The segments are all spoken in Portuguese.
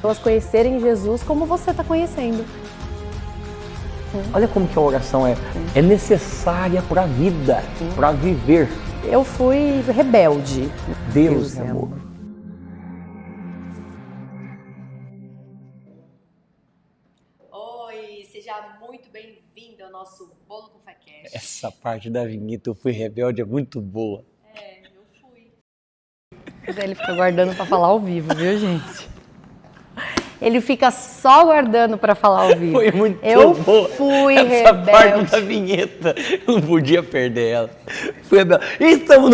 Elas conhecerem Jesus como você está conhecendo. Olha como que a oração é necessária para a vida, para viver. Eu fui rebelde. Deus é amor. Oi, seja muito bem-vindo ao nosso Bolo com Fé Cast. Essa parte da vinheta, eu fui rebelde, é muito boa. Eu fui. Ele fica guardando para falar ao vivo, viu, gente? Ele fica só guardando para falar ao vivo. Foi muito Eu boa. fui Essa rebelde. parte da vinheta, eu não podia perder ela. Fui rebelde. Estamos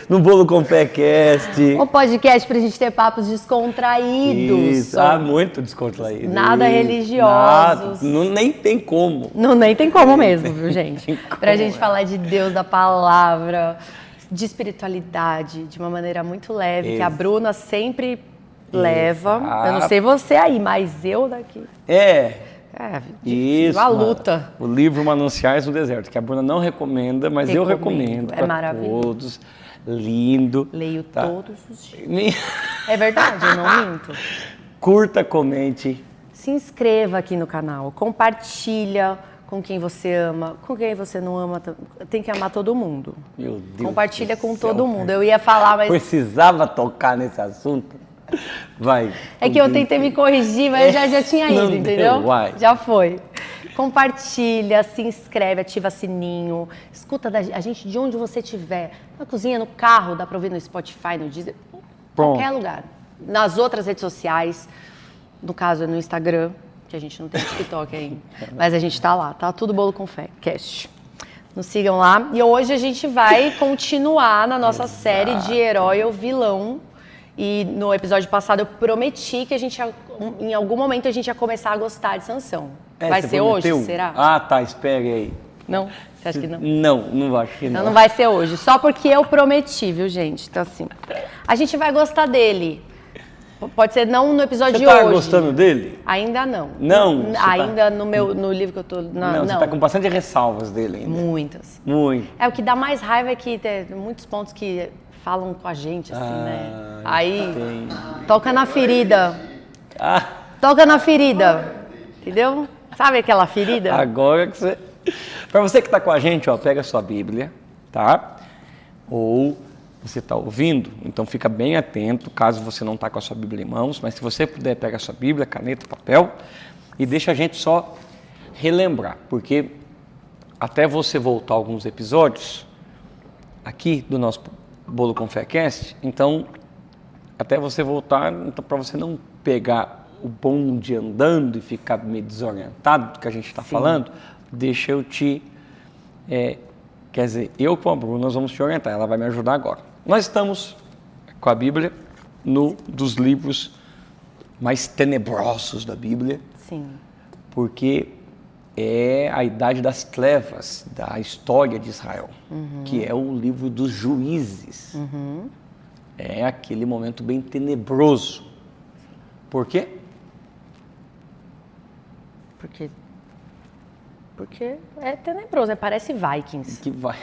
no Bolo com Fé Cast. Um podcast pra gente ter papos descontraídos. Isso, muito descontraído. Nada Isso. religiosos. Nada, nem tem como. Não, nem tem como mesmo, viu, gente? Tem como, Pra gente falar de Deus, da palavra, de espiritualidade, de uma maneira muito leve, Isso. que a Bruna sempre leva. Exato. Eu não sei você aí, mas eu daqui. Isso. Uma luta. O livro Mananciais do Deserto, que a Bruna não recomenda, mas eu recomendo É para maravilhoso. todos. Lindo. Leio tá? todos os dias. É verdade, eu não minto. Curta, comente. Se inscreva aqui no canal, compartilha com quem você ama, com quem você não ama, tem que amar todo mundo. Meu Deus. Compartilha com do céu, todo mundo. Eu ia falar, mas precisava tocar nesse assunto? Vai. é que eu tentei me corrigir, mas eu já tinha ido, Não entendeu? deu, vai. Já foi. Compartilha, se inscreve, ativa sininho, escuta a gente de onde você estiver. Na cozinha, no carro, dá pra ouvir no Spotify, no Deezer, qualquer lugar. Nas outras redes sociais, no caso é no Instagram, que a gente não tem TikTok ainda, mas a gente tá lá, tá? Tudo Bolo com Fé, cast. Nos sigam lá. E hoje a gente vai continuar na nossa série de herói ou vilão. E no episódio passado eu prometi que em algum momento a gente ia começar a gostar de Sansão. Vai você ser prometeu? hoje, será? Ah, tá, espere aí. Não? Você acha que não? Não acho que não. Não vai ser hoje, só porque eu prometi, viu, gente? Então assim, a gente vai gostar dele. Pode ser não no episódio de hoje. Você tá gostando dele? Ainda não. Não? Ainda no livro que eu tô... Não, você tá com bastante ressalvas dele ainda. Muitas. Muito. O que dá mais raiva é que tem muitos pontos que falam com a gente, assim, né? Aí, toca na ferida. Toca na ferida. Entendeu? Sabe aquela ferida? Agora que você... Para você que está com a gente, ó, pega a sua Bíblia, tá? Ou você está ouvindo, então fica bem atento, caso você não está com a sua Bíblia em mãos, mas se você puder, pega a sua Bíblia, caneta, papel, e deixa a gente só relembrar, porque até você voltar alguns episódios aqui do nosso Bolo com Fé Cast, então, até você voltar, então, para você não pegar o bonde andando e ficar meio desorientado do que a gente está falando, deixa eu te... quer dizer, eu com a Bruna, nós vamos te orientar, ela vai me ajudar agora. Nós estamos com a Bíblia dos livros mais tenebrosos da Bíblia. Sim. Porque é a idade das trevas da história de Israel, que é o livro dos Juízes. É aquele momento bem tenebroso. Por quê? Porque é tenebroso, parece Vikings. Que vai.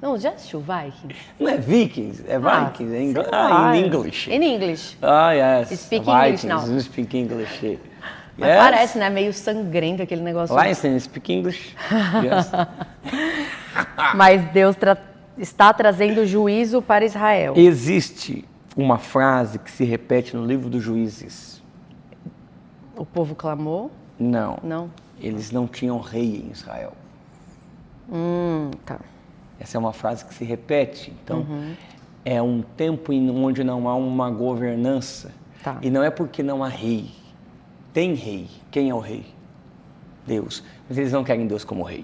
Não, já assistiu Vikings? Não é Vikings, é Vikings, é in English. In English. Yes. Speak Vikings, English now. não speak English. Mas parece, né? Meio sangrento aquele negócio. License, speak English. Yes. Mas Deus está trazendo juízo para Israel. Existe uma frase que se repete no livro dos Juízes. O povo clamou? Não. Não? Eles não tinham rei em Israel. Tá. Essa é uma frase que se repete. Então, é um tempo onde não há uma governança. Tá. E não é porque não há rei. Tem rei. Quem é o rei? Deus. Mas eles não querem Deus como rei.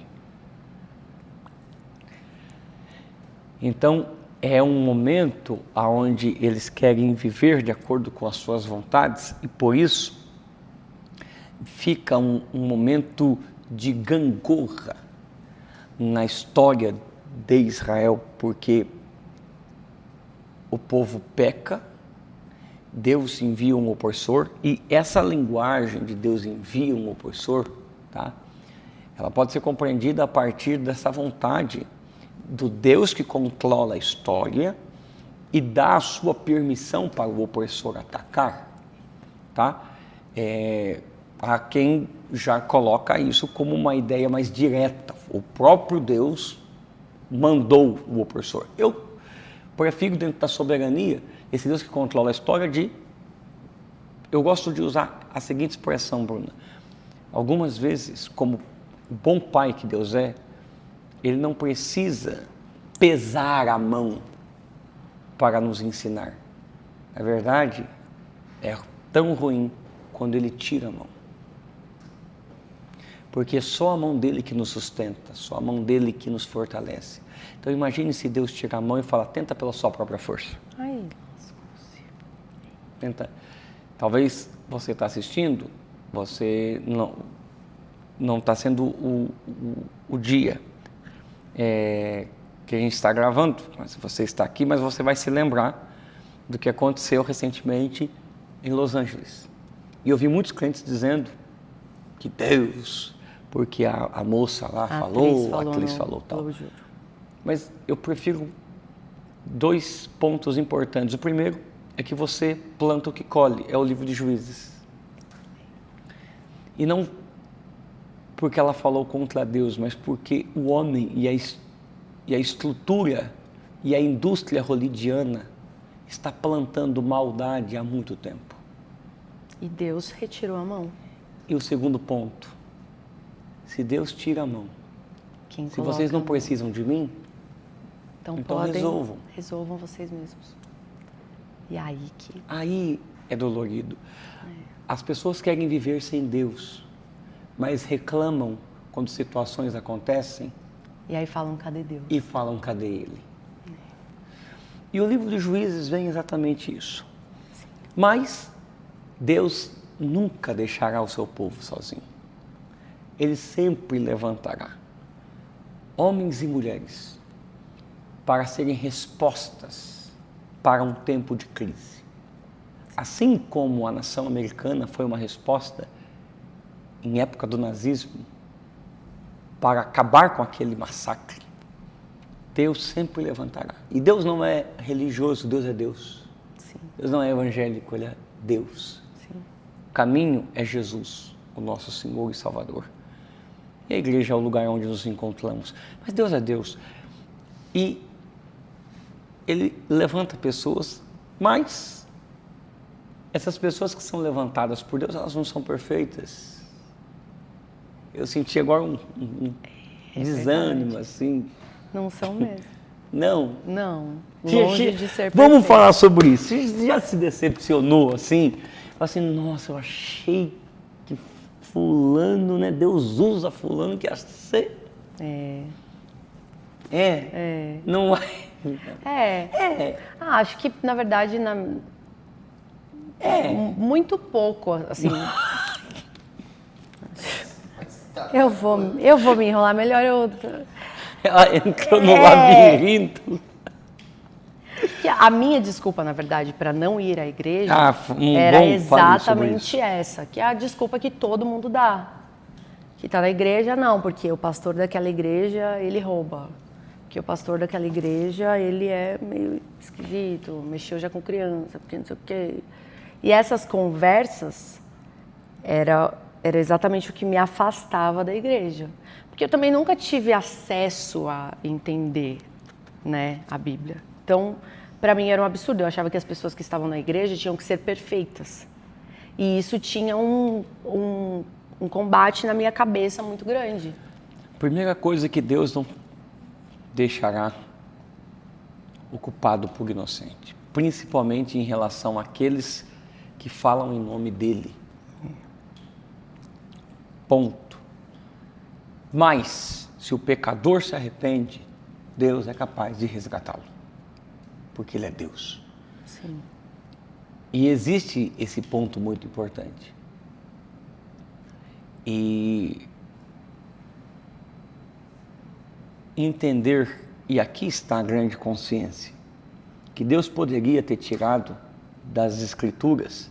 Então, é um momento onde eles querem viver de acordo com as suas vontades e, por isso, fica um momento de gangorra na história de Israel, porque o povo peca, Deus envia um opressor, e essa linguagem de Deus envia um opressor, tá? Ela pode ser compreendida a partir dessa vontade do Deus que controla a história e dá a sua permissão para o opressor atacar. tá? Há quem já coloca isso como uma ideia mais direta. O próprio Deus mandou o opressor. Eu prefiro, dentro da soberania, esse Deus que controla a história eu gosto de usar a seguinte expressão, Bruna. Algumas vezes, como o bom pai que Deus é, ele não precisa pesar a mão para nos ensinar. Na verdade, é tão ruim quando ele tira a mão. Porque é só a mão dele que nos sustenta, só a mão dele que nos fortalece. Então imagine se Deus tira a mão e fala, tenta pela sua própria força. Ai, tenta. Talvez você está assistindo, você não está sendo o dia que a gente está gravando, mas você está aqui, mas você vai se lembrar do que aconteceu recentemente em Los Angeles. E eu vi muitos clientes dizendo que Deus, porque a moça lá a atriz falou tal. Mas eu prefiro 2 pontos importantes. O primeiro é que você planta o que colhe, é o livro de Juízes. E não porque ela falou contra Deus, mas porque o homem e a estrutura e a indústria hollywoodiana está plantando maldade há muito tempo. E Deus retirou a mão. E o segundo ponto, se Deus tira a mão, se vocês não precisam de mim, então resolvam vocês mesmos. E aí é dolorido. As pessoas querem viver sem Deus, mas reclamam quando situações acontecem. E aí falam, cadê Deus? E falam, cadê Ele? E o livro de Juízes vem exatamente isso. Sim. Mas Deus nunca deixará o seu povo sozinho. Ele sempre levantará homens e mulheres para serem respostas para um tempo de crise. Assim como a nação americana foi uma resposta em época do nazismo para acabar com aquele massacre, Deus sempre levantará. E Deus não é religioso, Deus é Deus. Sim. Deus não é evangélico, Ele é Deus. Sim. O caminho é Jesus, o nosso Senhor e Salvador. E a igreja é o lugar onde nos encontramos. Mas Deus é Deus. E Ele levanta pessoas, mas essas pessoas que são levantadas por Deus, elas não são perfeitas. Eu senti agora um desânimo, assim. Não são mesmo. Não. Não. Longe de ser perfeito. Vamos falar sobre isso. Você já se decepcionou assim? Assim, nossa, eu achei que fulano, né? Deus usa fulano que ia ser. Não é. Acho que, na verdade, muito pouco, assim. Eu vou me enrolar melhor. Ela entrou no labirinto. A minha desculpa, na verdade, para não ir à igreja era exatamente essa, que é a desculpa que todo mundo dá. Que está na igreja, não, porque o pastor daquela igreja, ele rouba. Porque o pastor daquela igreja, ele é meio esquisito, mexeu já com criança, porque não sei o quê. E essas conversas era exatamente o que me afastava da igreja. Porque eu também nunca tive acesso a entender, né, a Bíblia. Então, para mim era um absurdo. Eu achava que as pessoas que estavam na igreja tinham que ser perfeitas. E isso tinha um combate na minha cabeça muito grande. Primeira coisa que Deus não deixará ocupado por inocente, principalmente em relação àqueles que falam em nome dele. Ponto. Mas, se o pecador se arrepende, Deus é capaz de resgatá-lo, porque Ele é Deus. Sim. E existe esse ponto muito importante. E entender, e aqui está a grande consciência, que Deus poderia ter tirado das Escrituras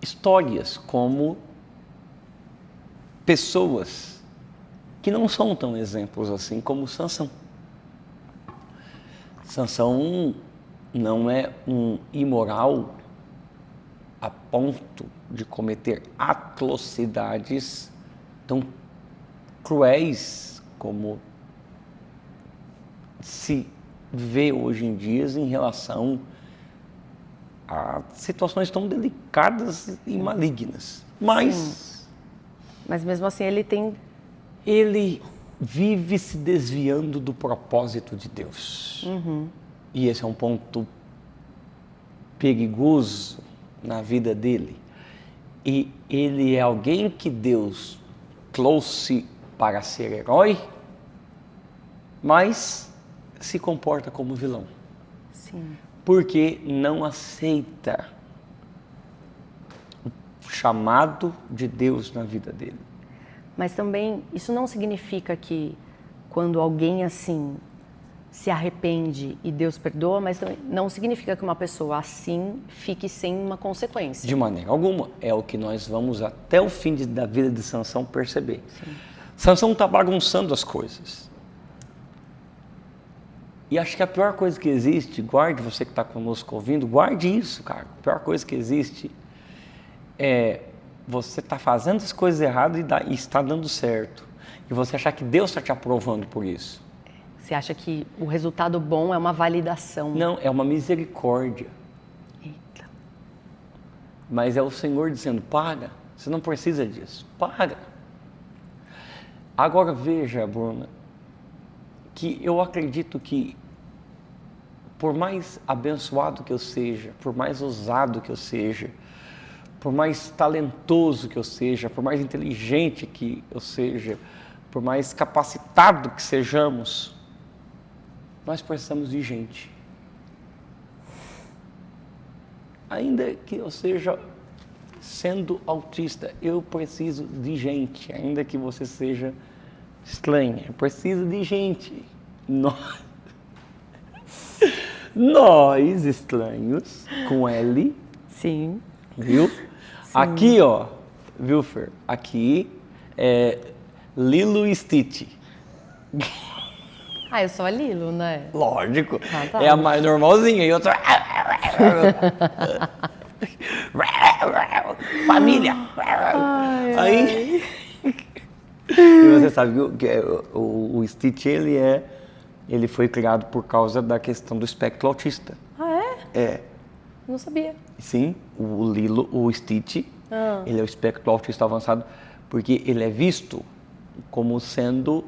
histórias como pessoas que não são tão exemplos assim como Sansão. Sansão não é um imoral a ponto de cometer atrocidades tão cruéis como se vê hoje em dia em relação a situações tão delicadas e malignas. Mas mesmo assim ele vive se desviando do propósito de Deus. E esse é um ponto perigoso na vida dele. E ele é alguém que Deus trouxe para ser herói, mas se comporta como vilão. Sim. Porque não aceita o chamado de Deus na vida dele. Mas também isso não significa que quando alguém assim se arrepende e Deus perdoa, mas também não significa que uma pessoa assim fique sem uma consequência. De maneira alguma. É o que nós vamos até o fim da vida de Sansão perceber. Sim. Sansão está bagunçando as coisas. E acho que a pior coisa que existe, guarde você que está conosco ouvindo, guarde isso, cara. A pior coisa que existe é você estar fazendo as coisas erradas e está dando certo. E você achar que Deus está te aprovando por isso. Você acha que o resultado bom é uma validação? Não, é uma misericórdia. Eita. Mas é o Senhor dizendo, para, você não precisa disso, para. Agora veja, Bruna, que eu acredito que por mais abençoado que eu seja, por mais ousado que eu seja, por mais talentoso que eu seja, por mais inteligente que eu seja, por mais capacitado que sejamos, nós precisamos de gente. Ainda que eu seja sendo autista, eu preciso de gente. Ainda que você seja estranha, eu preciso de gente. Nós estranhos, com L. Sim. Viu? Sim. Aqui, ó, viu, Fer? Aqui é Lilo e Stitch. Ah, eu sou a Lilo, né? Lógico. Ah, tá. É a mais normalzinha e outra. Família. Aí. E você sabe que o Stitch, ele foi criado por causa da questão do espectro autista. Ah, é? É. Não sabia. Sim, o Lilo, o Stitch, ele é o espectro autista avançado, porque ele é visto como sendo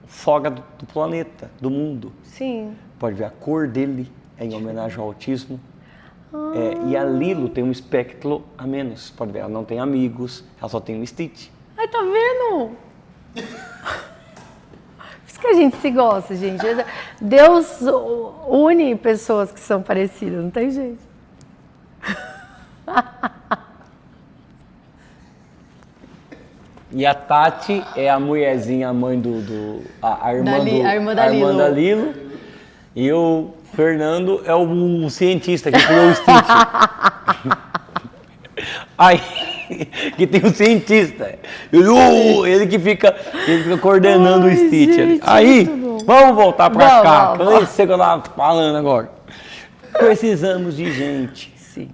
fora do planeta, do mundo. Sim. Pode ver a cor dele, é em homenagem ao autismo. E a Lilo tem um espectro a menos. Pode ver, ela não tem amigos, ela só tem um Stitch. Ai, tá vendo? Por isso que a gente se gosta, gente. Deus une pessoas que são parecidas, não tem jeito. E a Tati é a mulherzinha, a mãe a irmã da Lilo. E o Fernando é o cientista que criou o Stitch. Aí, que tem um cientista. Ele que fica coordenando o Stitch. Gente, aí, vamos voltar pra cá. Vamos. Eu sei que eu tava falando agora. Precisamos de gente. Sim.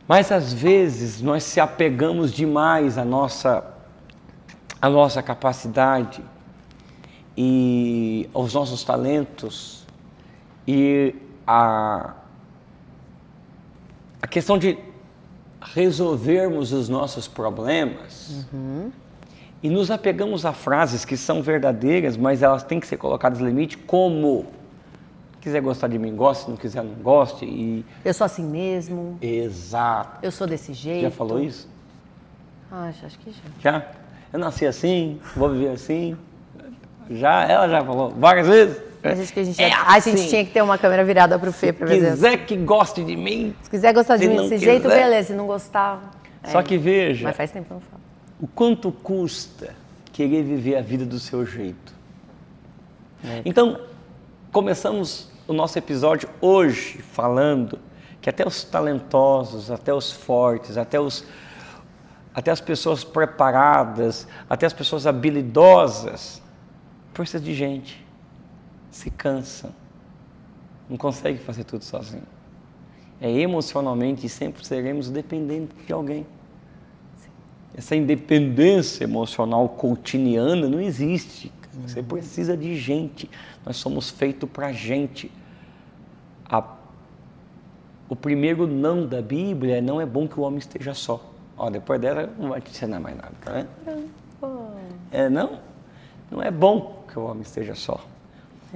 Mas às vezes nós se apegamos demais à nossa capacidade e aos nossos talentos e a questão de resolvermos os nossos problemas e nos apegamos a frases que são verdadeiras, mas elas têm que ser colocadas no limite, como quiser gostar de mim, goste, se não quiser, não goste. E... eu sou assim mesmo. Exato. Eu sou desse jeito. Já falou isso? Ah, acho que já. Já? Eu nasci assim, vou viver assim. Ela já falou várias vezes. Acho que a gente assim. tinha que ter uma câmera virada pro Fê pra ver. Se quiser que goste de mim. Se quiser gostar de mim desse jeito, beleza. Se não gostar. Só que veja. Mas faz tempo que eu não falo. O quanto custa querer viver a vida do seu jeito. Então, começamos o nosso episódio hoje falando que até os talentosos, até os fortes, até as pessoas preparadas, até as pessoas habilidosas, precisam de gente, se cansam, não conseguem fazer tudo sozinho. é emocionalmente e sempre seremos dependentes de alguém. Essa independência emocional cotidiana não existe. Você precisa de gente. Nós somos feitos para gente. O primeiro não da Bíblia é: não é bom que o homem esteja só. Ó, depois dela não vai te ensinar mais nada, tá vendo? Não? Não é bom que o homem esteja só.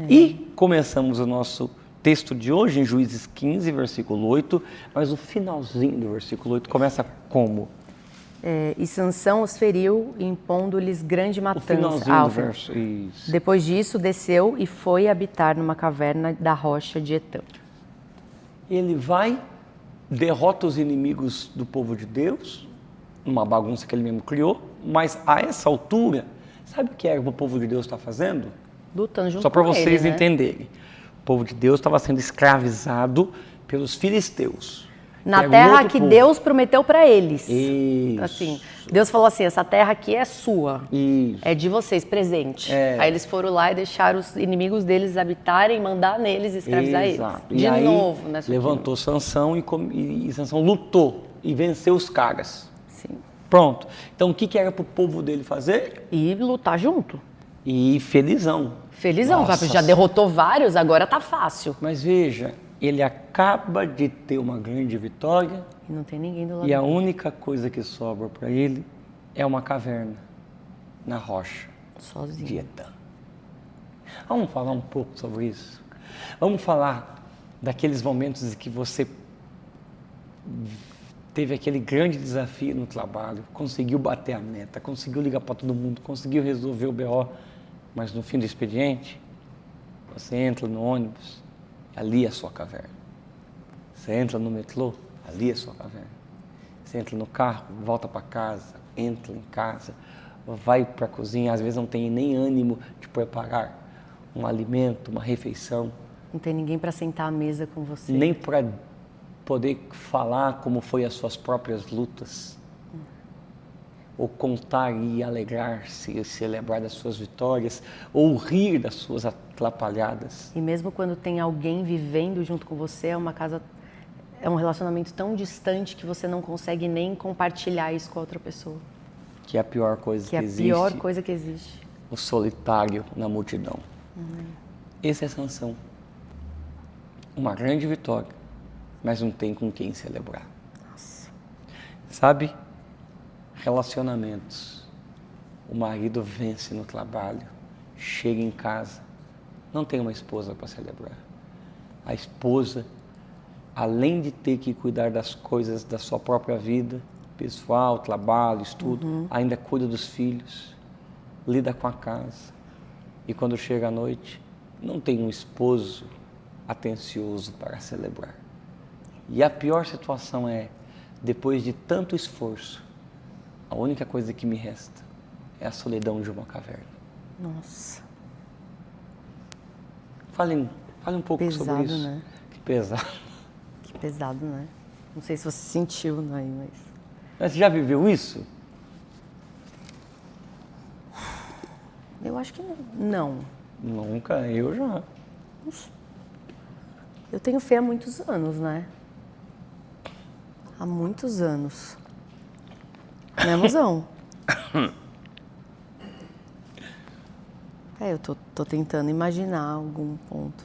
E começamos o nosso texto de hoje em Juízes 15, versículo 8, mas o finalzinho do versículo 8 começa como? E Sansão os feriu, impondo-lhes grande matança. O finalzinho do verso. Isso. Depois disso, desceu e foi habitar numa caverna da rocha de Etã. Ele vai, derrota os inimigos do povo de Deus, uma bagunça que ele mesmo criou, mas a essa altura, sabe o que o povo de Deus está fazendo? Lutando junto Só para com vocês ele, né? entenderem. O povo de Deus estava sendo escravizado pelos filisteus. Na terra que Deus prometeu para eles. Isso. Assim, Deus falou assim: essa terra aqui é sua. Isso. É de vocês, presente. Aí eles foram lá e deixaram os inimigos deles habitarem, mandar neles e escravizar Exato. eles. De novo, né? Levantou Sansão e Sansão lutou e venceu os caras. Sim. Pronto. Então o que era para o povo dele fazer? E lutar junto. E felizão. Felizão, Nossa. já derrotou vários, agora tá fácil. Mas veja, ele acaba de ter uma grande vitória E não tem ninguém do lado e a dele. única coisa que sobra para ele é uma caverna na rocha de Sozinho. Etã. Vamos falar um pouco sobre isso? Vamos falar daqueles momentos em que você teve aquele grande desafio no trabalho, conseguiu bater a meta, conseguiu ligar para todo mundo, conseguiu resolver o BO, mas no fim do expediente, você entra no ônibus, ali é a sua caverna. Você entra no metrô, ali é a sua caverna. Você entra no carro, volta para casa, entra em casa, vai para a cozinha, às vezes não tem nem ânimo de preparar um alimento, uma refeição. Não tem ninguém para sentar à mesa com você. Nem para poder falar como foi as suas próprias lutas. Ou contar e alegrar-se, celebrar das suas vitórias, ou rir das suas atrapalhadas. E mesmo quando tem alguém vivendo junto com você, é um relacionamento tão distante que você não consegue nem compartilhar isso com a outra pessoa. Que é a pior coisa que existe. Que é a pior coisa que existe. O solitário na multidão. Esse é Sansão. Uma grande vitória, mas não tem com quem celebrar. Nossa. Sabe? Relacionamentos. O marido vence no trabalho, chega em casa, não tem uma esposa para celebrar. A esposa, além de ter que cuidar das coisas da sua própria vida, pessoal, trabalho, estudo, ainda cuida dos filhos, lida com a casa. E quando chega à noite, não tem um esposo atencioso para celebrar. E a pior situação é, depois de tanto esforço, a única coisa que me resta é a solidão de uma caverna. Nossa. Fale um pouco Pesado, sobre isso. né? Que pesado. Que pesado, né? Não sei se você sentiu, né? Mas você já viveu isso? Eu acho que não. Nunca, eu já. Eu tenho fé há muitos anos, né? Há muitos anos. Né, mozão? Eu tô tentando imaginar algum ponto.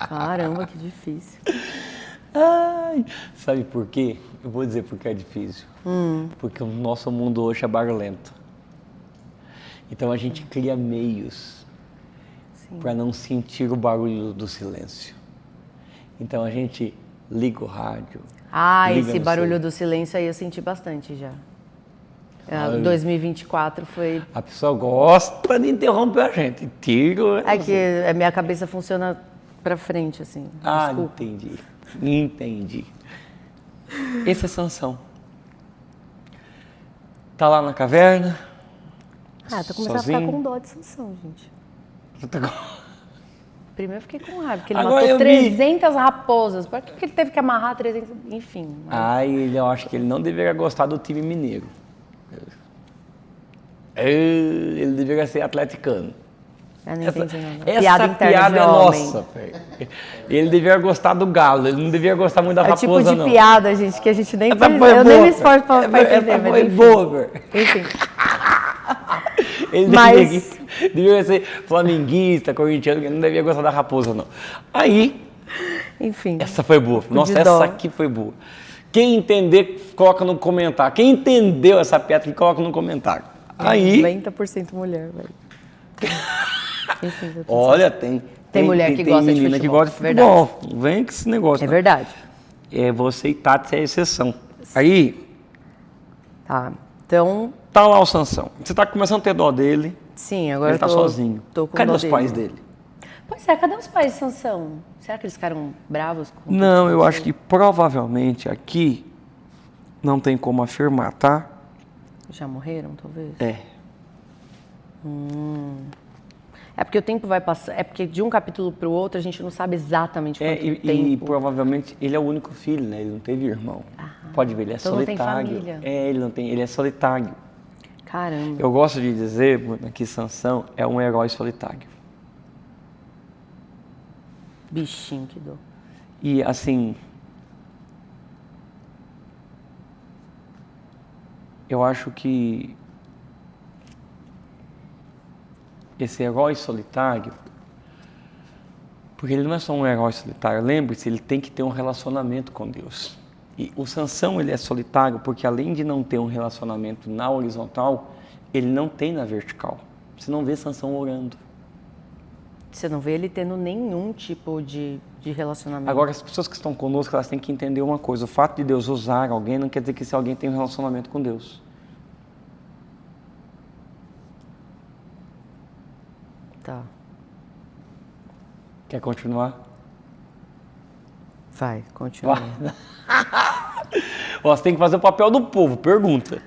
Caramba, que difícil. Ai, sabe por quê? Eu vou dizer porque é difícil. Porque o nosso mundo hoje é barulhento. Então a gente cria meios para não sentir o barulho do silêncio. Então a gente liga o rádio. Esse barulho do silêncio aí eu senti bastante já. 2024 foi... A pessoa gosta de interromper a gente. Tiro. É que a minha cabeça funciona pra frente, assim. Desculpa. Entendi. Esse é Sansão. Tá lá na caverna. Tô começando a ficar com dó de Sansão, gente. Primeiro eu fiquei com raiva, porque ele Agora matou 300 raposas. Por que ele teve que amarrar 300? Enfim. Eu acho que ele não deveria gostar do time mineiro. Ele deveria ser atleticano. Eu não entendi nada. Essa interna piada de é homem. nossa, velho. Ele devia gostar do galo, ele não devia gostar muito da É o raposa, tipo de não. piada, gente, que a gente nem Essa entende. foi Eu boa, nem me esforço pra entender, essa mas foi enfim. boa, velho. Enfim. Ele Mas- devia ser flamenguista, corintiano, ele não devia gostar da raposa, não. Aí, Enfim. essa foi boa. Nossa, de dó. essa aqui foi boa. Quem entender, coloca no comentário. Quem entendeu essa piada, coloca no comentário. Aí, 90% mulher, velho. Enfim, eu tô olha, tem mulher que gosta de menina que futebol, gosta de futebol. Não vem com esse negócio. É não. verdade. É você e Tati é a exceção. Aí, Tá. Então, tá lá o Sansão. Você tá começando a ter dó dele, sim, agora ele tá eu tô sozinho. Tô com Cadê dó os pais dele. dele? Pois é, cadê os pais de Sansão? Será que eles ficaram bravos com Não, eu acho que provavelmente aqui não tem como afirmar, tá? Já morreram, talvez? É. É porque o tempo vai passar. É porque de um capítulo para o outro a gente não sabe exatamente quanto E tempo. provavelmente ele é o único filho, né? Ele não teve irmão. Pode ver, ele é Então não tem solitário. família. Ele não tem, ele é solitário. Caramba. Eu gosto de dizer, Bruna, que Sansão é um herói solitário. Bichinho que dou. E assim, eu acho que esse herói solitário, porque ele não é só um herói solitário, lembre-se, ele tem que ter um relacionamento com Deus. E o Sansão, ele é solitário porque além de não ter um relacionamento na horizontal, ele não tem na vertical. Você não vê Sansão orando. Você não vê ele tendo nenhum tipo de relacionamento. Agora, as pessoas que estão conosco, elas têm que entender uma coisa. O fato de Deus usar alguém não quer dizer que esse alguém tem um relacionamento com Deus. Tá. Quer continuar? Vai, continua. Ó, você tem que fazer o papel do povo. Pergunta.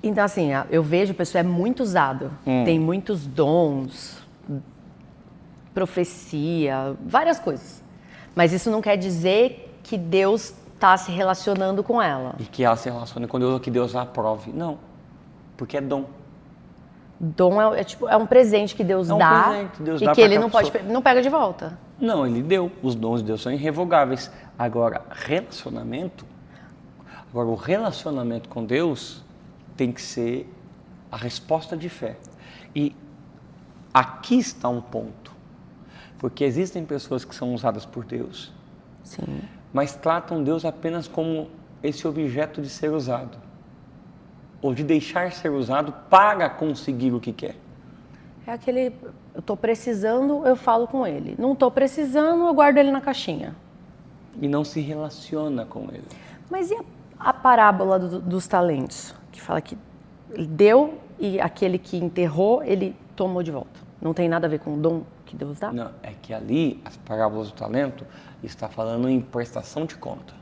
Então, assim, eu vejo a pessoa é muito usado. Tem muitos dons, profecia, várias coisas. Mas isso não quer dizer que Deus está se relacionando com ela. E que ela se relacione com Deus ou que Deus a aprove. Não. Porque é dom. Dom é um presente que Deus É um dá presente, Deus e dá que pra ele aquela não pega de volta. Não, ele deu. Os dons de Deus são irrevogáveis. Agora, o relacionamento com Deus tem que ser a resposta de fé. E aqui está um ponto. Porque existem pessoas que são usadas por Deus, Sim. mas tratam Deus apenas como esse objeto de ser usado. Ou de deixar ser usado para conseguir o que quer. É aquele, eu tô precisando, eu falo com ele. Não tô precisando, eu guardo ele na caixinha. E não se relaciona com ele. Mas e a parábola dos talentos? Que fala que ele deu e aquele que enterrou, ele tomou de volta. Não tem nada a ver com o dom que Deus dá? Não, é que ali, as parábolas do talento, está falando em prestação de conta.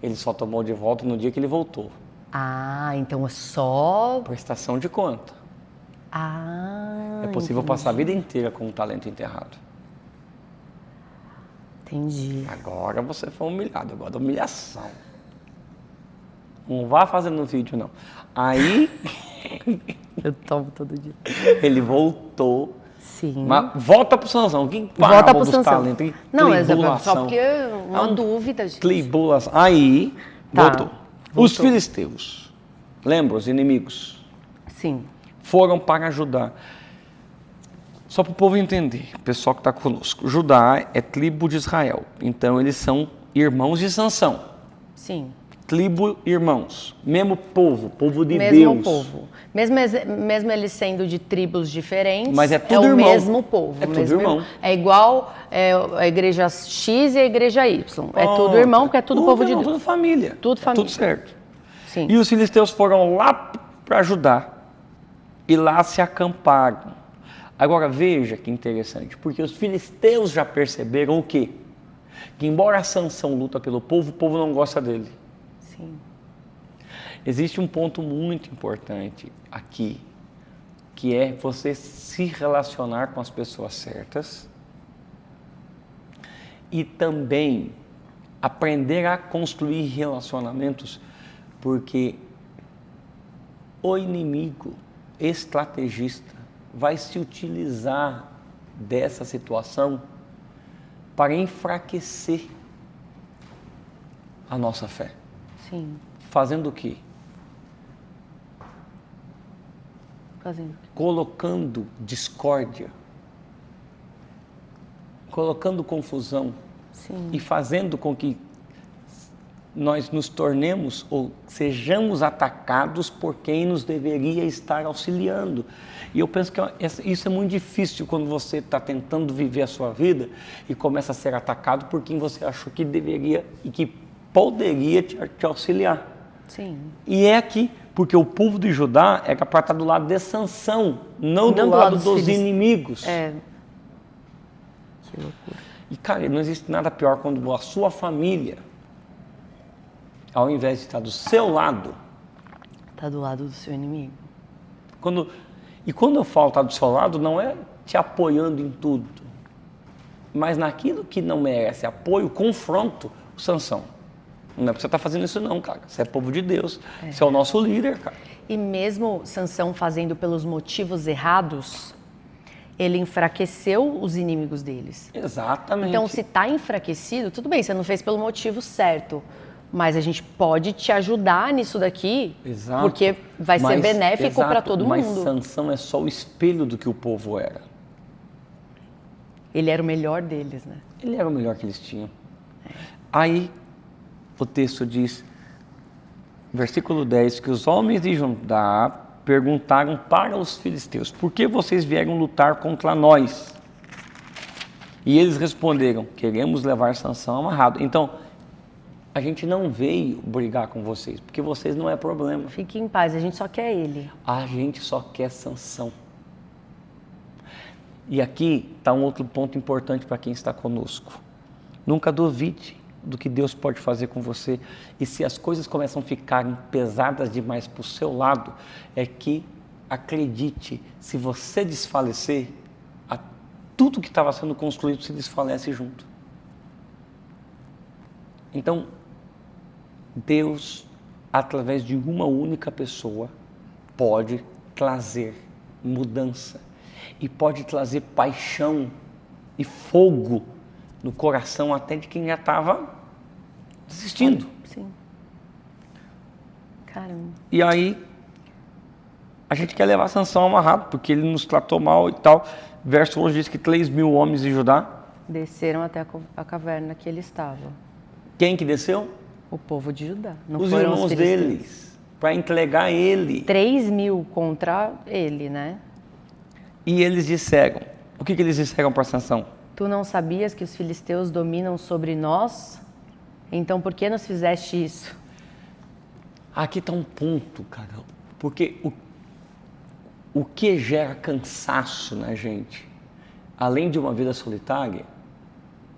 Ele só tomou de volta no dia que ele voltou. Ah, então é só... Prestação de conta. Ah, É possível passar a vida inteira com um talento enterrado. entendi. Agora você foi humilhado, agora da humilhação. Não vá fazendo vídeo, não. Aí, Eu tomo todo dia. ele voltou. Sim. Mas volta pro Sansão. Que Volta parábola pro dos Sansão. talentos? Que Não, mas é tribulação. só porque é uma dúvida, gente. Tribulação. Aí, Tá, voltou. Os voltou. filisteus, lembra, os inimigos, Sim. foram para Judá. Só para o povo entender, o pessoal que está conosco. Judá é tribo de Israel. Então, eles são irmãos de Sansão. Sim. Tribo irmãos. Mesmo povo de Mesmo Deus. povo. Mesmo eles sendo de tribos diferentes, Mas é tudo o irmão. mesmo povo. É tudo mesmo irmão. É igual a igreja X e a igreja Y. É tudo Pronto. irmão, porque é tudo povo de irmão, Deus. Tudo família. Tudo família. Tudo certo. Sim. E os filisteus foram lá para Judá e lá se acamparam. Agora veja que interessante, porque os filisteus já perceberam o quê? Que embora Sansão luta pelo povo, o povo não gosta dele. Sim. Existe um ponto muito importante aqui, que é você se relacionar com as pessoas certas e também aprender a construir relacionamentos, porque o inimigo estrategista vai se utilizar dessa situação para enfraquecer a nossa fé. Sim. Fazendo o quê? Fazendo. Colocando discórdia, colocando confusão. Sim. E fazendo com que nós nos tornemos ou sejamos atacados por quem nos deveria estar auxiliando. E eu penso que isso é muito difícil quando você está tentando viver a sua vida e começa a ser atacado por quem você achou que deveria e que poderia te auxiliar. Sim. E é aqui, porque o povo de Judá era para estar do lado de Sansão, não do lado dos inimigos. É. Que loucura. E, cara, não existe nada pior quando a sua família, ao invés de estar do seu lado... Está do lado do seu inimigo. Quando eu falo estar do seu lado, não é te apoiando em tudo, mas naquilo que não merece apoio, confronto o Sansão. Não é porque você está fazendo isso não, cara. Você é povo de Deus. Você é o nosso líder, cara. E mesmo Sansão fazendo pelos motivos errados, ele enfraqueceu os inimigos deles. Exatamente. Então, se está enfraquecido, tudo bem, você não fez pelo motivo certo. Mas a gente pode te ajudar nisso daqui, Exato. Porque vai ser benéfico para todo mundo. Mas Sansão é só o espelho do que o povo era. Ele era o melhor deles, né? Ele era o melhor que eles tinham. Aí, o texto diz, versículo 10, que os homens de Judá perguntaram para os filisteus, por que vocês vieram lutar contra nós? E eles responderam, queremos levar Sansão amarrado. Então, a gente não veio brigar com vocês, porque vocês não é problema. Fique em paz, a gente só quer ele. A gente só quer Sansão. E aqui está um outro ponto importante para quem está conosco. Nunca duvide do que Deus pode fazer com você. E se as coisas começam a ficarem pesadas demais para o seu lado, é que, acredite, se você desfalecer, tudo que estava sendo construído se desfalece junto. Então, Deus, através de uma única pessoa, pode trazer mudança e pode trazer paixão e fogo no coração até de quem já estava desistindo. Sim. Caramba. E aí, a gente quer levar Sansão amarrado, porque ele nos tratou mal e tal. Verso 11 diz que 3.000 homens de Judá desceram até a caverna que ele estava. Quem que desceu? O povo de Judá. Não os foram irmãos os filisteus deles, para entregar ele. 3.000 contra ele, né? E eles disseram, o que eles disseram para Sansão? Tu não sabias que os filisteus dominam sobre nós? Então por que nos fizeste isso? Aqui está um ponto, cara, porque o que gera cansaço na gente, além de uma vida solitária,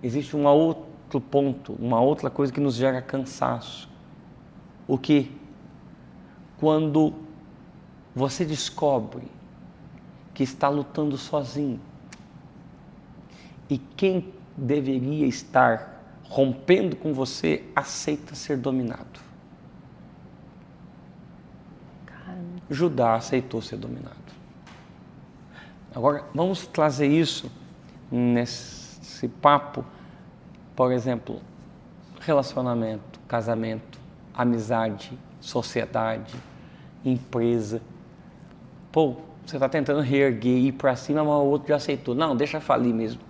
existe um outro ponto, uma outra coisa que nos gera cansaço. O que? Quando você descobre que está lutando sozinho e quem deveria estar rompendo com você aceita ser dominado. Caramba. Judá aceitou ser dominado. Agora, vamos trazer isso nesse papo. Por exemplo, relacionamento, casamento, amizade, sociedade, empresa. Pô, você está tentando reerguer, ir para cima, mas o outro já aceitou. Não, deixa falir mesmo.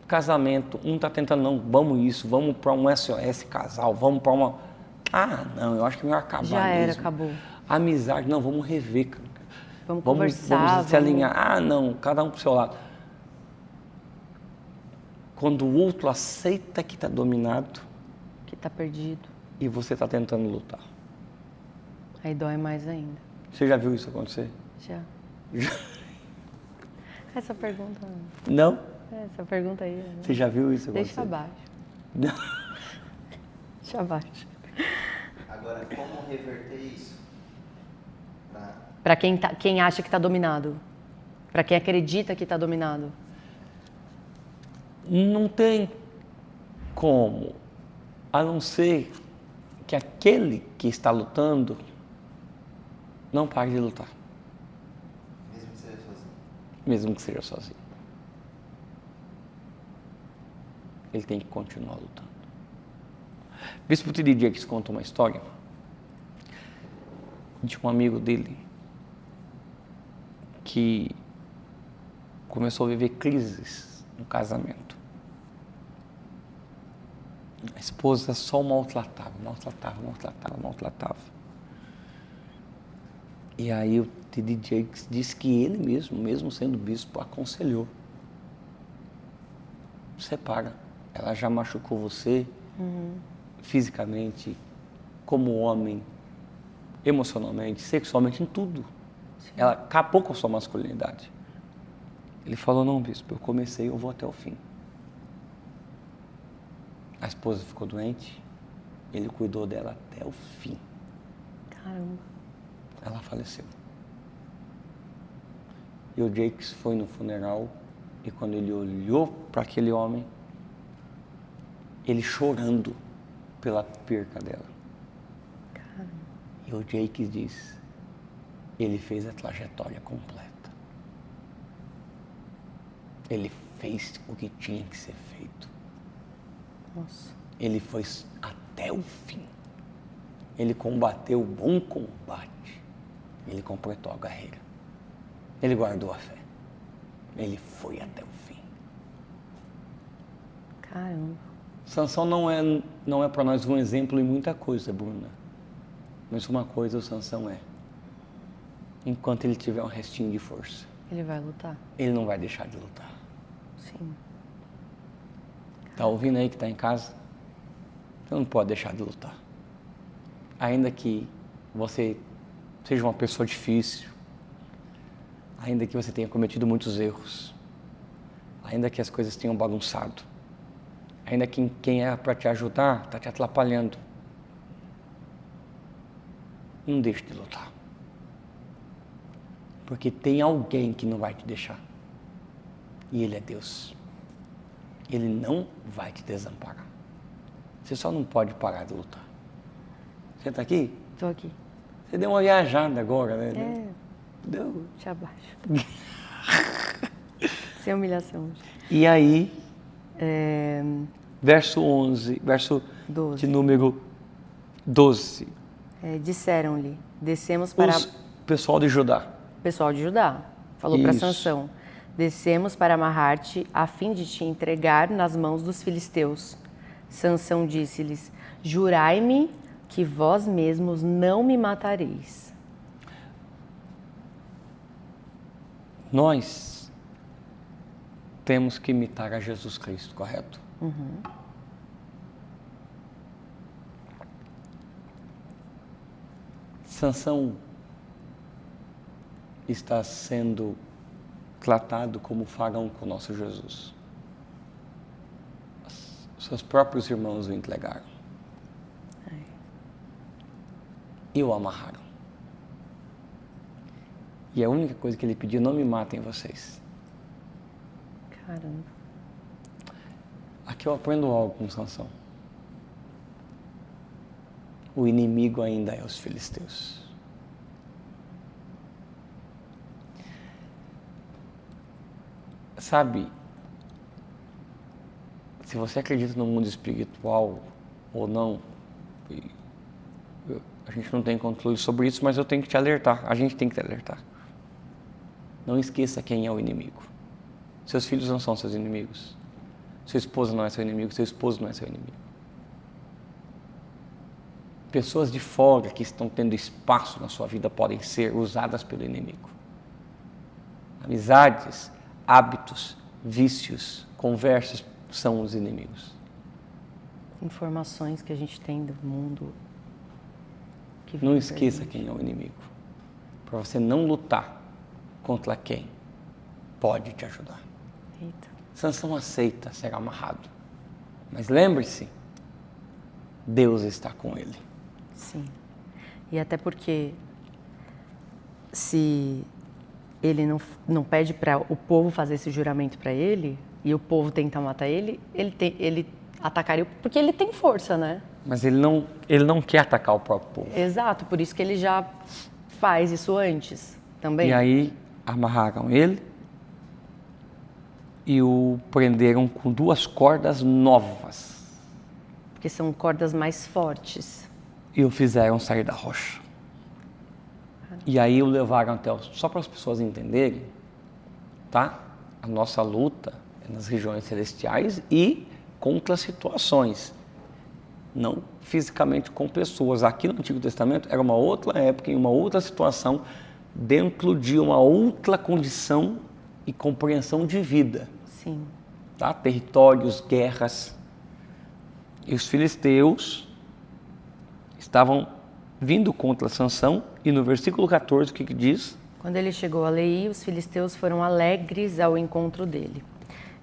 Casamento, um está tentando, não, vamos isso, vamos para um SOS casal, vamos para uma... Ah, não, eu acho que é melhor acabar já era, mesmo. acabou. Amizade, não, vamos rever, cara. Vamos conversar. Vamos se alinhar. Ah, não, cada um para o seu lado. Quando o outro aceita que está dominado, que está perdido, e você está tentando lutar. Aí dói mais ainda. Você já viu isso acontecer? Já. Essa pergunta... Não? Essa pergunta aí... Você já viu isso acontecer? Deixa abaixo. Não. Deixa abaixo. Agora, como reverter isso? Para quem acha que está dominado. Para quem acredita que está dominado. Não tem como, a não ser que aquele que está lutando não pare de lutar. mesmo que seja sozinho. Ele tem que continuar lutando. O bispo T.D. Jakes conta uma história de um amigo dele que começou a viver crises no casamento. A esposa só o maltratava. E aí o T.D. Jakes disse que ele mesmo sendo bispo, aconselhou. Separa. Ela já machucou você fisicamente, como homem, emocionalmente, sexualmente, em tudo. Sim. Ela acabou com a sua masculinidade. Ele falou, não, bispo, eu vou até o fim. A esposa ficou doente, ele cuidou dela até o fim. Caramba. Ela faleceu. E o Jakes foi no funeral e quando ele olhou para aquele homem, ele chorando pela perca dela. Caramba. E o Jakes diz, ele fez a trajetória completa. Ele fez o que tinha que ser feito. Nossa. Ele foi até o fim. Ele combateu o bom combate. Ele completou a carreira. Ele guardou a fé. Ele foi até o fim. Caramba. Sansão não é para nós um exemplo em muita coisa, Bruna. Mas uma coisa o Sansão é. Enquanto ele tiver um restinho de força. Ele vai lutar. Ele não vai deixar de lutar. Sim. Tá ouvindo aí que está em casa? Você não pode deixar de lutar. Ainda que você seja uma pessoa difícil, ainda que você tenha cometido muitos erros, ainda que as coisas tenham bagunçado, ainda que quem é para te ajudar está te atrapalhando, não deixe de lutar. Porque tem alguém que não vai te deixar. E Ele é Deus. Ele não vai te desamparar. Você só não pode parar de lutar. Você está aqui? Estou aqui. Você deu uma viajada agora, né? É. Deu. Te abaixo. Sem humilhação. E aí, verso 11, verso 12. de número 12. Disseram-lhe, descemos para... O pessoal de Judá. Pessoal de Judá. Falou para Isso. Sansão. Descemos para amarrar-te, a fim de te entregar nas mãos dos filisteus. Sansão disse-lhes, jurai-me que vós mesmos não me matareis. Nós temos que imitar a Jesus Cristo, correto? Uhum. Sansão está sendo tratado como faraó com o nosso Jesus. Seus próprios irmãos o entregaram. E o amarraram. E a única coisa que ele pediu, não me matem vocês. Caramba. Aqui eu aprendo algo com Sansão. O inimigo ainda é os filisteus. Sabe, se você acredita no mundo espiritual ou não, a gente não tem controle sobre isso, mas eu tenho que te alertar, a gente tem que te alertar. Não esqueça quem é o inimigo. Seus filhos não são seus inimigos. Sua esposa não é seu inimigo, seu esposo não é seu inimigo. Pessoas de fora que estão tendo espaço na sua vida podem ser usadas pelo inimigo. Amizades, hábitos, vícios, conversas são os inimigos. Informações que a gente tem do mundo. Que não esqueça quem é o inimigo. Para você não lutar contra quem pode te ajudar. Eita. Sansão aceita ser amarrado. Mas lembre-se, Deus está com ele. Sim. E até porque se ele não pede para o povo fazer esse juramento para ele, e o povo tenta matar ele, ele atacaria, porque ele tem força, né? Mas ele não quer atacar o próprio povo. Exato, por isso que ele já faz isso antes também. E aí amarraram ele e o prenderam com 2 cordas novas. Porque são cordas mais fortes. E o fizeram sair da rocha. E aí o levaram até só para as pessoas entenderem, tá? A nossa luta é nas regiões celestiais e contra situações, não fisicamente com pessoas. Aqui no Antigo Testamento era uma outra época, em uma outra situação, dentro de uma outra condição e compreensão de vida. Sim. Tá? Territórios, guerras. E os filisteus estavam vindo contra Sansão, e no versículo 14 o que diz? Quando ele chegou a Leí, os filisteus foram alegres ao encontro dele.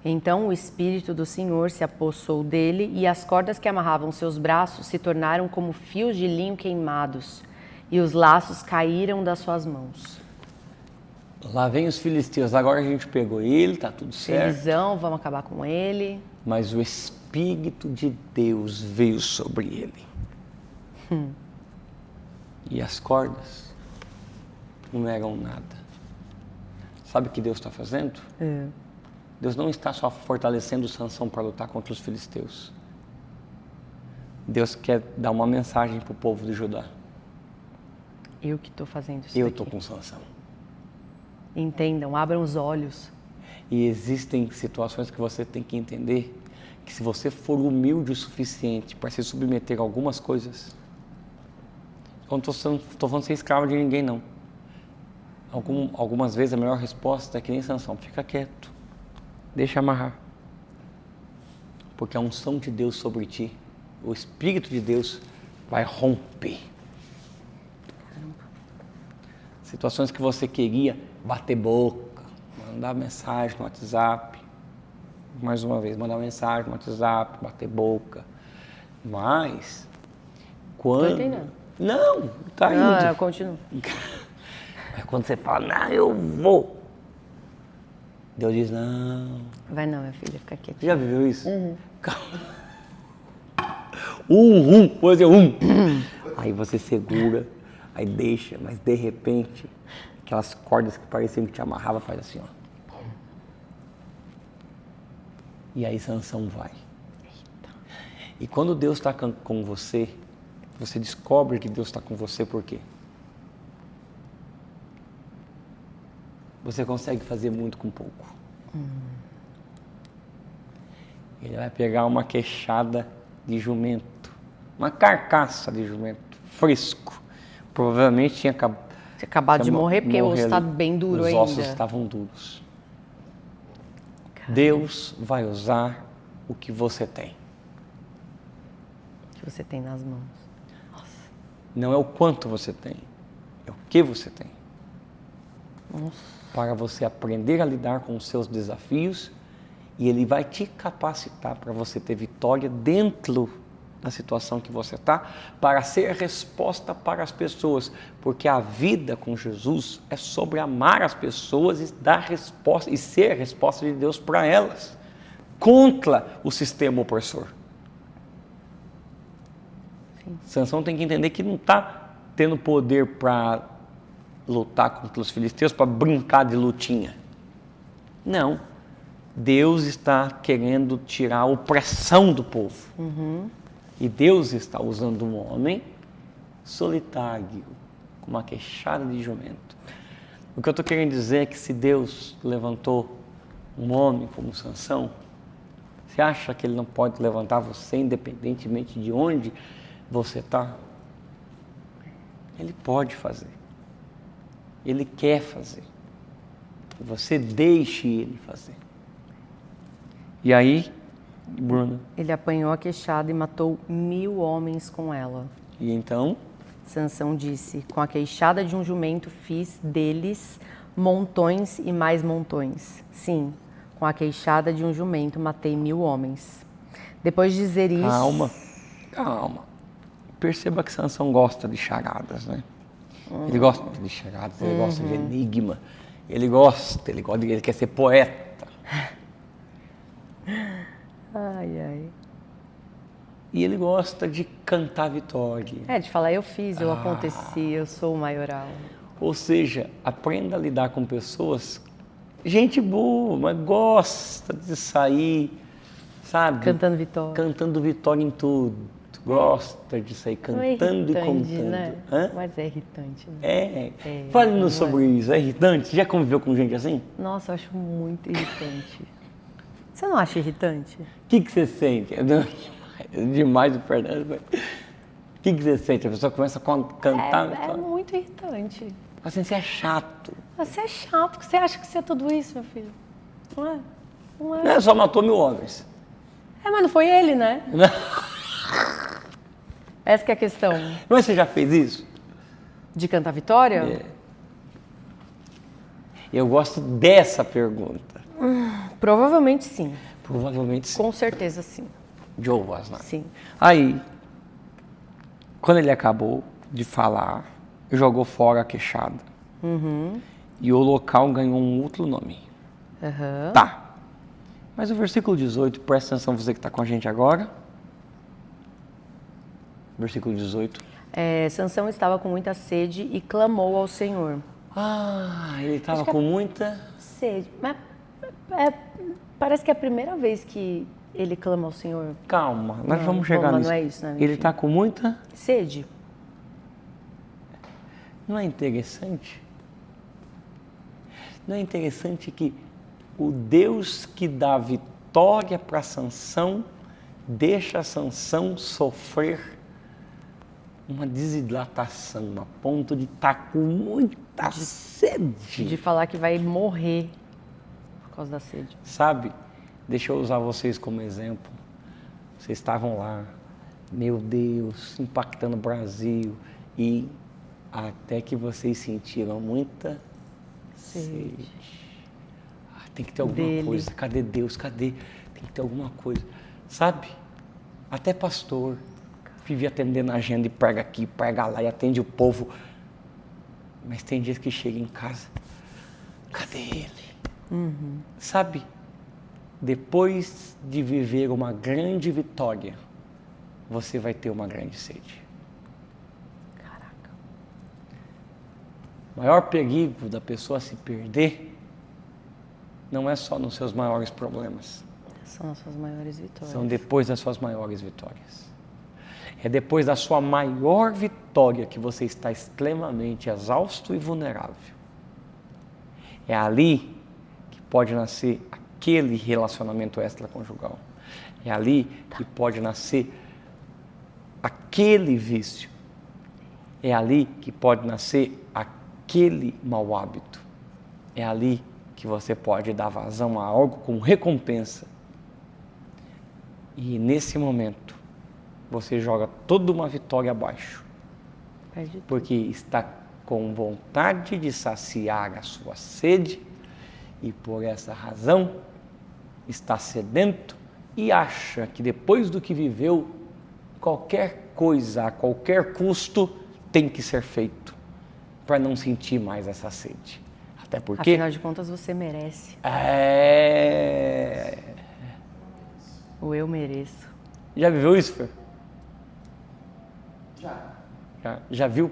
Então o Espírito do Senhor se apossou dele, e as cordas que amarravam seus braços se tornaram como fios de linho queimados, e os laços caíram das suas mãos. Lá vem os filisteus, agora a gente pegou ele, tá tudo certo. Felizão, vamos acabar com ele. Mas o Espírito de Deus veio sobre ele. E as cordas não eram nada. Sabe o que Deus está fazendo? Deus não está só fortalecendo Sansão para lutar contra os filisteus. Deus quer dar uma mensagem para o povo de Judá. Eu que estou fazendo isso Eu daqui. estou com Sansão. Entendam, abram os olhos. E existem situações que você tem que entender que se você for humilde o suficiente para se submeter a algumas coisas, eu não estou falando ser escravo de ninguém, não. Algumas vezes a melhor resposta é que nem Sansão, fica quieto, deixa amarrar. Porque a unção de Deus sobre ti, o Espírito de Deus vai romper. Situações que você queria bater boca, mandar mensagem no WhatsApp, mais uma vez, mandar mensagem no WhatsApp, bater boca. Mas, quando... Tô entendendo. Não, tá indo. Não, eu continuo. Mas quando você fala, não, eu vou. Deus diz, não. Vai não, minha filha, fica Você quietinha. já viveu isso? Calma. Vou dizer Aí você segura, aí deixa, mas de repente, aquelas cordas que pareciam que te amarrava, faz assim, ó. E aí Sansão vai. E quando Deus está com você, você descobre que Deus está com você por quê? Você consegue fazer muito com pouco. Ele vai pegar uma queixada de jumento, uma carcaça de jumento, fresco. Provavelmente tinha Acabado de morrer, porque o osso está ali. bem duro ainda. Os ossos estavam duros. Deus vai usar o que você tem. Que você tem nas mãos. Nossa. Não é o quanto você tem, é o que você tem. Nossa. Para você aprender a lidar com os seus desafios, e Ele vai te capacitar para você ter vitória dentro da situação que você está, para ser resposta para as pessoas, porque a vida com Jesus é sobre amar as pessoas e dar resposta, e ser a resposta de Deus para elas, contra o sistema opressor. Sim. Sansão tem que entender que não está tendo poder para lutar contra os filisteus, para brincar de lutinha. Não. Deus está querendo tirar a opressão do povo. E Deus está usando um homem solitário, com uma queixada de jumento. O que eu estou querendo dizer é que se Deus levantou um homem como Sansão, você acha que Ele não pode levantar você independentemente de onde você está? Ele pode fazer. Ele quer fazer. E você deixe Ele fazer. E aí, Bruna? Ele apanhou a queixada e matou 1000 homens com ela. E então? Sansão disse, com a queixada de um jumento fiz deles montões e mais montões. Sim, com a queixada de um jumento matei 1000 homens. Depois de dizer isso... Calma. Perceba que Sansão gosta de charadas, né? Ele gosta de charadas, ele gosta de enigma. Ele quer ser poeta. Ai, ai. E ele gosta de cantar vitória. De falar, eu fiz, eu aconteci, eu sou o maioral. Ou seja, aprenda a lidar com pessoas gente boa, mas gosta de sair, sabe? Cantando vitória. Cantando vitória em tudo. Gosta de sair cantando e contando. Né? Hã? Mas é irritante, né? Fale-nos sobre isso. É irritante? Já conviveu com gente assim? Nossa, eu acho muito irritante. Você não acha irritante? O que você sente? Demais o Fernando. O que você sente? A pessoa começa a cantar. É muito irritante. Assim, você é chato. Você é chato, você acha que você é tudo isso, meu filho? Não é? Não é. Não, só matou 1000 homens. Mas não foi ele, né? Essa que é a questão. Mas você já fez isso? De cantar vitória? É. Eu gosto dessa pergunta. Provavelmente sim. Provavelmente sim. Com certeza sim. Jeovás, né? Sim. Aí, quando ele acabou de falar, jogou fora a queixada. E o local ganhou um outro nome. Uhum. Tá. Mas o versículo 18, presta atenção você que está com a gente agora. Versículo 18. Sansão estava com muita sede e clamou ao Senhor. Ele estava com muita... Sede. Mas parece que é a primeira vez que ele clama ao Senhor. Calma, nós Não, vamos chegar mas nisso. não é isso, né? Ele Enfim. está com muita... Sede. Não é interessante? Não é interessante que o Deus que dá vitória para Sansão deixa Sansão sofrer uma desidratação a ponto de estar com muita sede. De falar que vai morrer por causa da sede. Sabe? Deixa eu usar vocês como exemplo. Vocês estavam lá, meu Deus, impactando o Brasil e até que vocês sentiram muita sede. Tem que ter alguma coisa. Cadê Deus? Cadê? Tem que ter alguma coisa. Sabe? Até pastor vivia atendendo a agenda e prega aqui, prega lá e atende o povo. Mas tem dias que chega em casa. Cadê ele? Sabe? Depois de viver uma grande vitória, você vai ter uma grande sede. Caraca. O maior perigo da pessoa se perder não é só nos seus maiores problemas. São as suas maiores vitórias. São depois das suas maiores vitórias. É depois da sua maior vitória que você está extremamente exausto e vulnerável. É ali que pode nascer aquele relacionamento extraconjugal. É ali que pode nascer aquele vício. É ali que pode nascer aquele mau hábito. É ali que você pode dar vazão a algo como recompensa. E nesse momento, você joga toda uma vitória abaixo. Perde tudo. Porque está com vontade de saciar a sua sede e por essa razão está sedento e acha que depois do que viveu, qualquer coisa, a qualquer custo, tem que ser feito para não sentir mais essa sede. Até porque... Afinal de contas, você merece. O eu mereço. Já viveu isso, Fer? Já. Já viu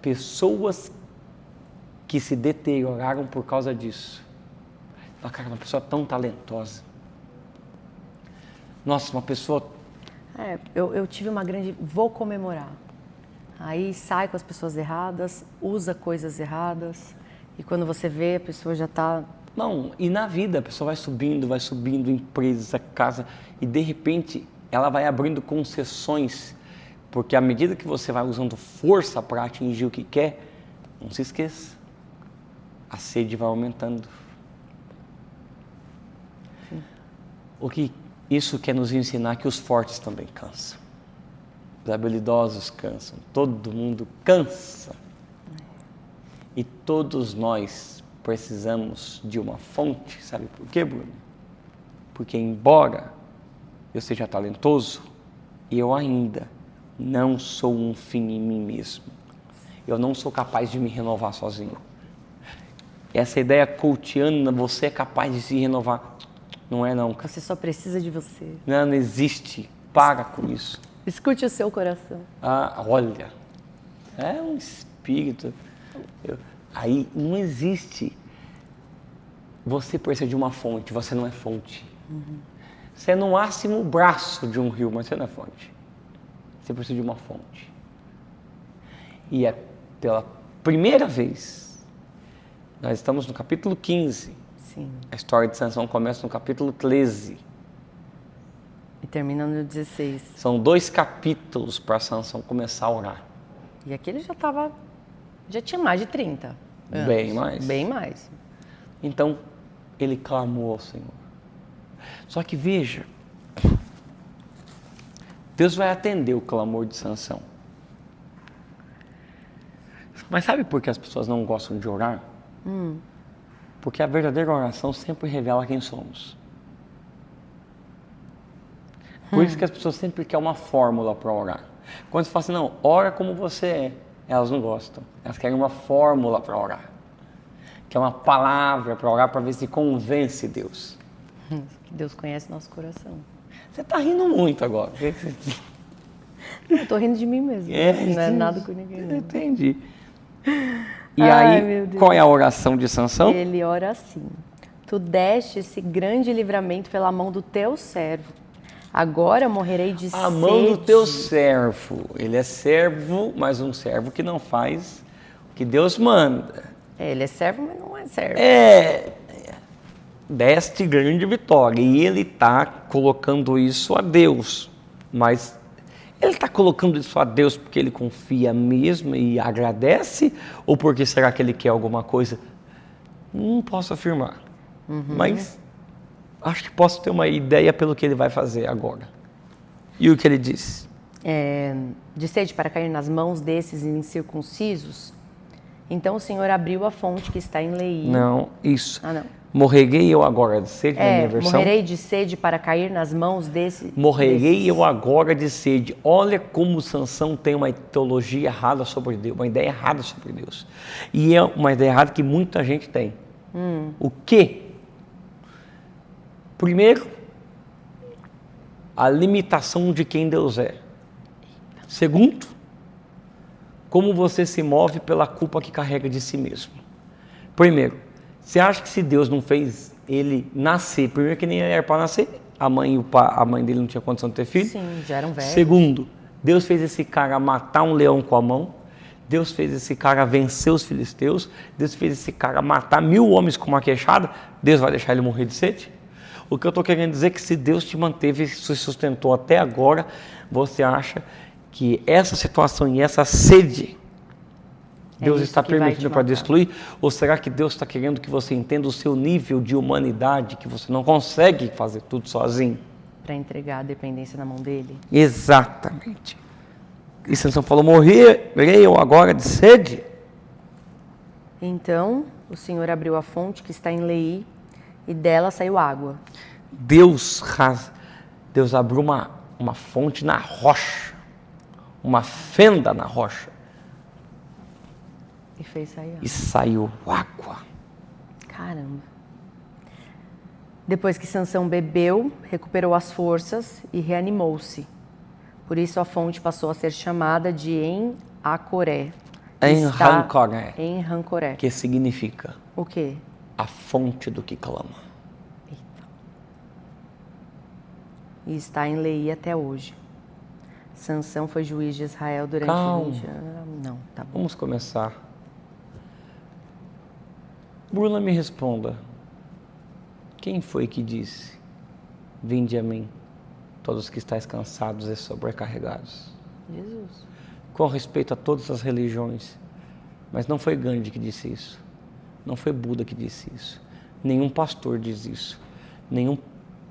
pessoas que se deterioraram por causa disso? Ah, cara, uma pessoa tão talentosa. Nossa, uma pessoa... Eu tive uma grande... Vou comemorar. Aí sai com as pessoas erradas, usa coisas erradas, e quando você vê, a pessoa já está... Não, e na vida a pessoa vai subindo, empresa, casa, e de repente ela vai abrindo concessões, porque à medida que você vai usando força para atingir o que quer, não se esqueça, a sede vai aumentando. Sim. O que isso quer nos ensinar que os fortes também cansam. Os habilidosos cansam, todo mundo cansa. E todos nós precisamos de uma fonte, sabe por quê, Bruno? Porque embora eu seja talentoso, eu ainda não sou um fim em mim mesmo. Eu não sou capaz de me renovar sozinho. Essa ideia coachiana, você é capaz de se renovar. Não é não. Você só precisa de você. Não existe. Para com isso. Escute o seu coração. Olha, é um espírito. Aí não existe. você precisa de uma fonte, você não é fonte. Você é no máximo o braço de um rio, mas você não é fonte. Você precisa de uma fonte. E é pela primeira vez, nós estamos no capítulo 15. Sim. A história de Sansão começa no capítulo 13. E termina no 16. São 2 capítulos para Sansão começar a orar. E aqui ele já tinha mais de 30 anos. Bem mais. Bem mais. Então, ele clamou ao Senhor. Só que veja, Deus vai atender o clamor de Sansão. Mas sabe por que as pessoas não gostam de orar? Porque a verdadeira oração sempre revela quem somos. Por isso que as pessoas sempre querem uma fórmula para orar. Quando você fala assim, não, ora como você é, elas não gostam. Elas querem uma fórmula para orar. Que é uma palavra para orar para ver se convence Deus. Deus conhece nosso coração. Você está rindo muito agora. Eu estou rindo de mim mesmo. Não é nada com ninguém. Não. Entendi. E Ai, aí, meu Deus. qual é a oração de Sansão? Ele ora assim: Tu deste esse grande livramento pela mão do teu servo. Agora morrerei de sede. A mão do teu servo. Ele é servo, mas um servo que não faz o que Deus manda. Ele é servo, mas não é servo. Deste grande vitória. E ele está colocando isso a Deus. Mas ele está colocando isso a Deus porque ele confia mesmo e agradece? Ou porque será que ele quer alguma coisa? Não posso afirmar. Mas acho que posso ter uma ideia pelo que ele vai fazer agora. E o que ele disse? De sede para cair nas mãos desses incircuncisos. Então o Senhor abriu a fonte que está em Leí. Não, isso. Ah, não. Morrerei eu agora de sede, na minha versão. Morrerei de sede para cair nas mãos Morrerei eu agora de sede. Olha como Sansão tem uma teologia errada sobre Deus, uma ideia errada sobre Deus. E é uma ideia errada que muita gente tem. O quê? Primeiro, a limitação de quem Deus é. Segundo, como você se move pela culpa que carrega de si mesmo. Primeiro, você acha que se Deus não fez ele nascer, primeiro que nem ele era para nascer, a mãe dele não tinha condição de ter filho. Sim, já eram velhos. Segundo, Deus fez esse cara matar um leão com a mão. Deus fez esse cara vencer os filisteus. Deus fez esse cara matar 1000 homens com uma queixada. Deus vai deixar ele morrer de sede? O que eu estou querendo dizer é que se Deus te manteve e se sustentou até agora, você acha que essa situação e essa sede Deus está permitindo para destruir? Ou será que Deus está querendo que você entenda o seu nível de humanidade, que você não consegue fazer tudo sozinho? Para entregar a dependência na mão dele. Exatamente. E Sansão falou, morrerei eu agora de sede? Então o Senhor abriu a fonte que está em Leí e dela saiu água. Deus abriu uma fonte na rocha, uma fenda na rocha. E fez sair água. E saiu água. Caramba. Depois que Sansão bebeu, recuperou as forças e reanimou-se. Por isso a fonte passou a ser chamada de En-Acoré. En-Rancoré. En-Rancoré. Que significa? O quê? A fonte do que clama. Eita. E está em Leí até hoje. Sansão foi juiz de Israel durante 20 anos. Não, tá bom. Vamos começar. Bruna, me responda. Quem foi que disse, vinde a mim, todos que estáis cansados e sobrecarregados? Jesus. Com respeito a todas as religiões. Mas não foi Gandhi que disse isso. Não foi Buda que disse isso. Nenhum pastor diz isso. Nenhum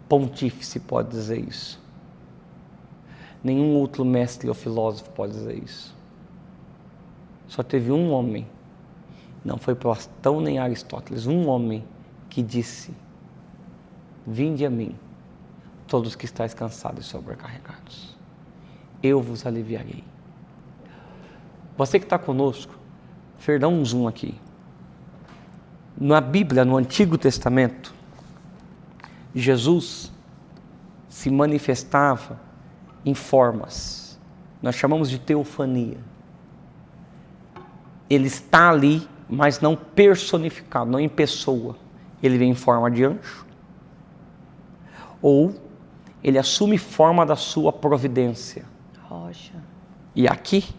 pontífice pode dizer isso. Nenhum outro mestre ou filósofo pode dizer isso. Só teve um homem, não foi Platão nem Aristóteles, um homem que disse, vinde a mim, todos que estáis cansados e sobrecarregados. Eu vos aliviarei. Você que está conosco, dá um zoom aqui. Na Bíblia, no Antigo Testamento, Jesus se manifestava em formas. Nós chamamos de teofania. Ele está ali, mas não personificado, não em pessoa. ele vem em forma de anjo, ou ele assume forma da sua providência. Rocha. E aqui,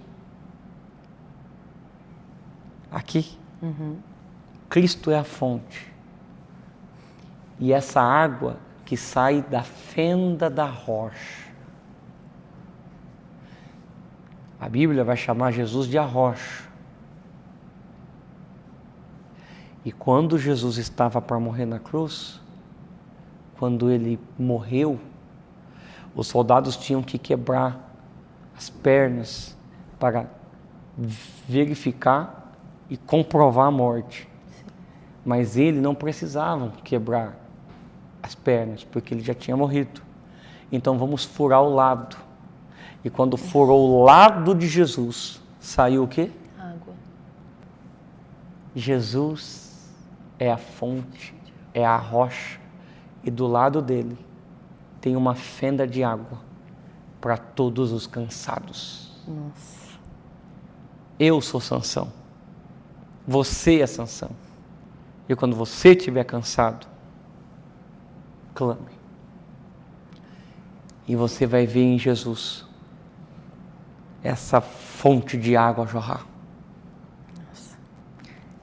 Cristo é a fonte. E essa água que sai da fenda da rocha. A Bíblia vai chamar Jesus de a rocha. E quando Jesus estava para morrer na cruz, quando ele morreu, os soldados tinham que quebrar as pernas para verificar e comprovar a morte. Mas ele não precisava quebrar as pernas, porque ele já tinha morrido. Então vamos furar o lado. E quando furou o lado de Jesus, saiu o quê? Água. Jesus é a fonte, é a rocha. E do lado dele tem uma fenda de água para todos os cansados. Nossa. Eu sou Sansão. Você é Sansão. E quando você estiver cansado, clame. E você vai ver em Jesus essa fonte de água jorrar. Nossa.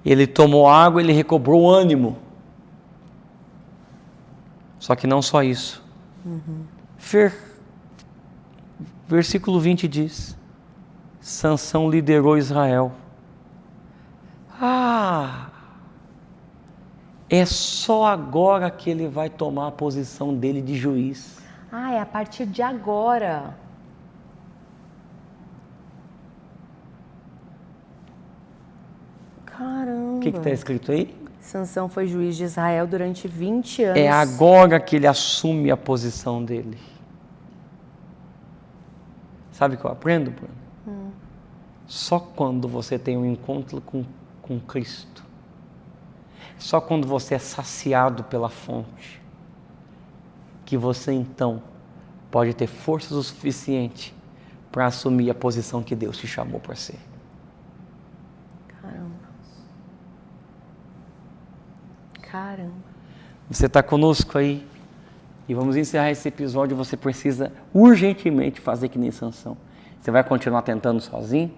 Ele tomou água, ele recobrou o ânimo. Só que não só isso. Versículo 20 diz: Sansão liderou Israel. É só agora que ele vai tomar a posição dele de juiz. É a partir de agora. Caramba. O que está escrito aí? Sansão foi juiz de Israel durante 20 anos. É agora que ele assume a posição dele. Sabe o que eu aprendo, Bruno? Só quando você tem um encontro com Cristo, só quando você é saciado pela fonte, que você então pode ter forças o suficiente para assumir a posição que Deus te chamou para ser. Caramba. Você está conosco aí? E vamos encerrar esse episódio. Você precisa urgentemente fazer que nem Sansão. Você vai continuar tentando sozinho?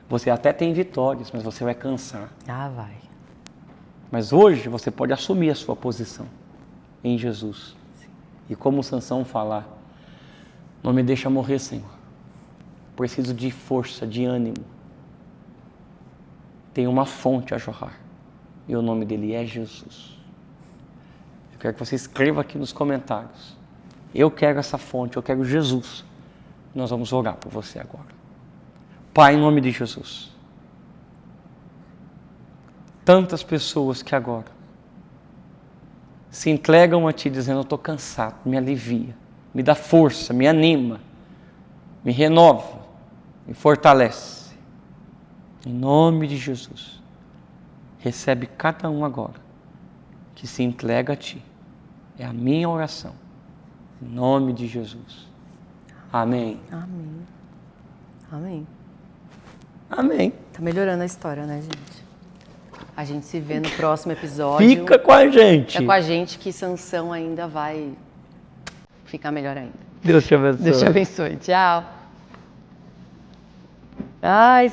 Você até tem vitórias, mas você vai cansar. Vai. Mas hoje você pode assumir a sua posição em Jesus. Sim. E como Sansão falar: não me deixa morrer, Senhor. Preciso de força, de ânimo. Tem uma fonte a jorrar. E o nome dele é Jesus. Eu quero que você escreva aqui nos comentários: eu quero essa fonte, eu quero Jesus. Nós vamos orar por você agora. Pai, em nome de Jesus. Tantas pessoas que agora se entregam a Ti dizendo: eu estou cansado, me alivia, me dá força, me anima, me renova, me fortalece. Em nome de Jesus. Recebe cada um agora que se entrega a Ti. É a minha oração. Em nome de Jesus. Amém. Amém. Amém. Amém. Tá melhorando a história, né, gente? A gente se vê no próximo episódio. Fica com a gente. É com a gente que Sansão ainda vai ficar melhor ainda. Deus te abençoe. Deus te abençoe. Tchau. Ai,